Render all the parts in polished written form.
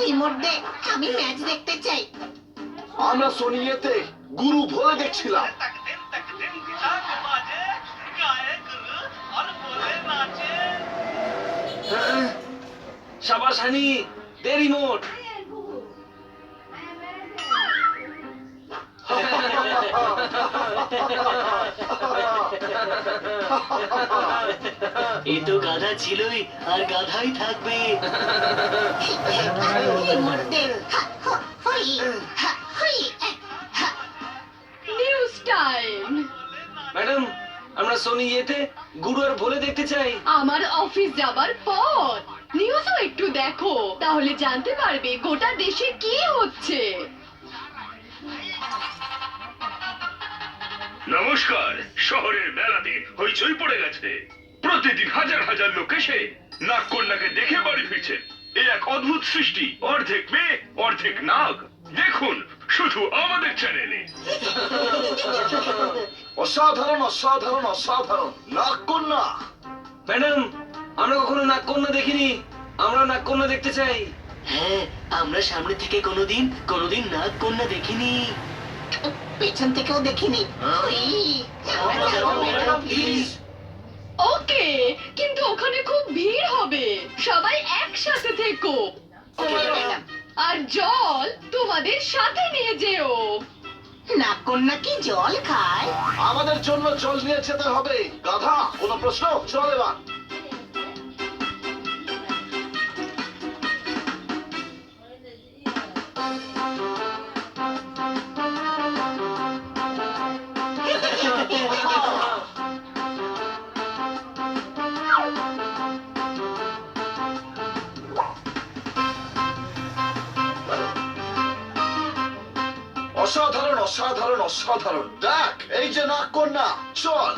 Remote দে, আমি match দেখতে চাই। আমরা সোনিয়েতে গুরু ভোলে দেখছিলাম। শাবাশ হানি, দে রিমোট। এই তো গাধা ছিলই, আর গাধাই থাকবে। রিমোট দে। হই, হই। News time. ম্যাডাম, আমরা সোনি ইয়েতে গুরু আর ভোলে দেখতে চাই। আমার অফিস যাবার পর নিউজও একটু দেখো, তাহলে জানতে পারবে গোটা দেশে কি হচ্ছে। নমস্কার। শহরের মেলাতে হইচই পড়ে গেছে। প্রতিদিন হাজার হাজার লোক এসে নাগকন্যাকে দেখে বাড়ি ফিরছেন। এ এক অদ্ভুত সৃষ্টি, অর্ধেক মেয়ে অর্ধেক নাগ। দেখুন শুধু আমাদের চ্যানেলে। অসাধারণ অসাধারণ অসাধারণ নাগকন্যা। ম্যাডাম, আমরা কখনো নাগকন্যা দেখিনি, আমরা নাগকন্যা দেখতে চাই। হ্যাঁ, আমরা সামনে থেকে কোনোদিন নাগ কন্যা দেখিনি। পেছন থেকেও দেখিনি। হই। প্লিজ। ওকে, কিন্তু ওখানে খুব ভিড় হবে, সবাই একসাথে থেকো। আর জল তোমাদের সাথে নিয়ে যেও। নাগকন্যা কি জল খায়? আমাদের জন্য জল নিয়ে যেতে হবে। গাধা, কোনো প্রশ্ন? চল এবার। অসাধারণ অসাধারণ অসাধারণ। দেখ, এই যে নাগকন্যা। চল।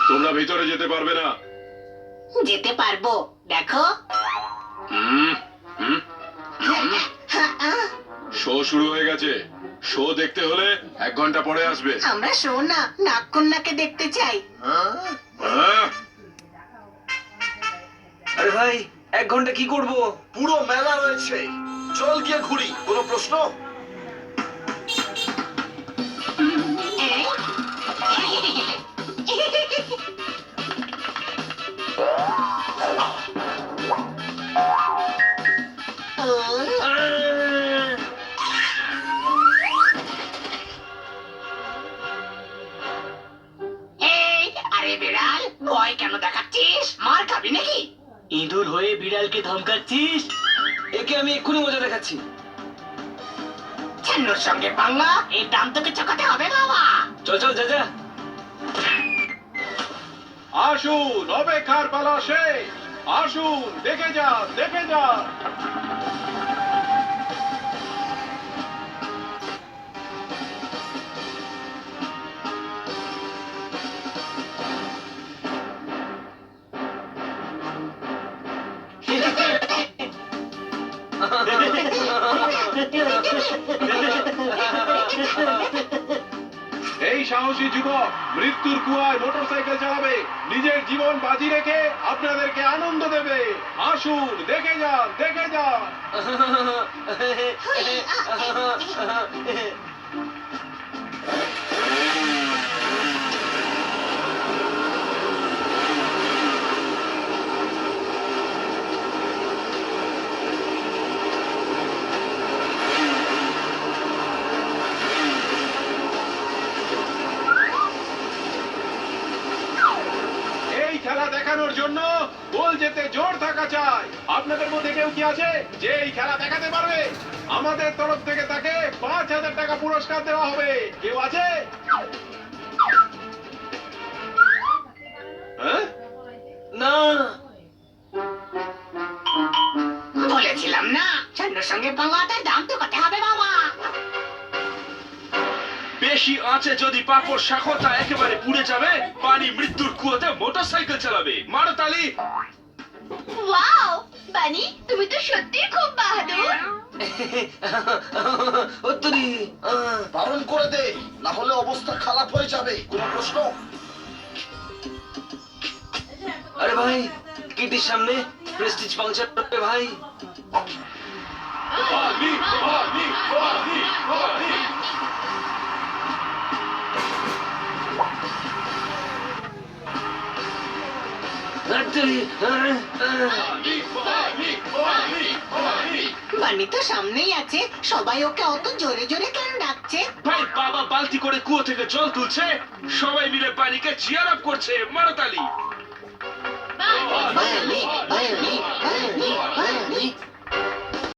তোমরা ভিতরে যেতে পারবে না। যেতে পারবো, দেখো। শো শুরু হয়ে গেছে। শো দেখতে হলে 1 ঘন্টা পরে আসবে। আমরা শো না, নাগকন্যাকে দেখতে চাই। আরে ভাই, 1 ঘন্টা কি করব? পুরো মেলা রয়েছে, চল গিয়ে ঘুরি। কোনো প্রশ্ন? আরে বিড়াল, ভয় কেন দেখাচ্ছিস? মার খাবি নাকি? ইঁদুর হয়ে বিড়ালকে ধমকাচ্ছিস? একে আমি এক্ষুনি মজা দেখাচ্ছি। ছান্নুর সঙ্গে পাঙ্গা, এই দাম তোকে চোকাতে হবে বাবা। চল চল, যা যা। আসুন, অপেক্ষার পালা শেষ। আসুন, দেখে যান, দেখে যান। এই সাহসী যুবক মৃত্যুর কুয়ায় মোটরসাইকেল চালাবে, নিজের জীবন বাজি রেখে আপনাদেরকে আনন্দ দেবে। আসুন, দেখে যান, দেখে যান। এই খেলা দেখানোর জন্য গোল যেতে জোর থাকা চাই। আপনাদের মধ্যে কেউ কি আছে যে এই খেলা দেখাতে পারবে? আমাদের তরফ থেকে তাকে 5,000 টাকা পুরস্কার দেওয়া হবে। কেউ আছে? হ্যাঁ? না, বলেছিলাম না, ছান্নুর সঙ্গে পাঙ্গাতে দাম চোকাতে হবে বাবা। বেশি আঁচে যদি পাপড় শাখতা একেবারে পুড়ে যাবে, পানি মৃত্যুর কুয়াতে মোটরসাইকেল চালাবে। মারো তালি। ওয়াও, বানি তুমি তো সত্যি খুব বাহাদুর। উত্তরি বারণ করে দে, না হলে অবস্থা খারাপ হয়ে যাবে। কোনো প্রশ্ন? আরে ভাই, কিটির সামনে প্রেস্টিজ পাংচার করবে ভাই। বানি তো সামনেই আছে, সবাই ওকে অত জোরে জোরে কেন ডাকছে? ভাই বাবা বালতি করে কুয়ো থেকে জল তুলছে, সবাই মিলে পানিকে চিয়ার আপ করছে। মারতালি। বানি, বানি, বানি, বানি।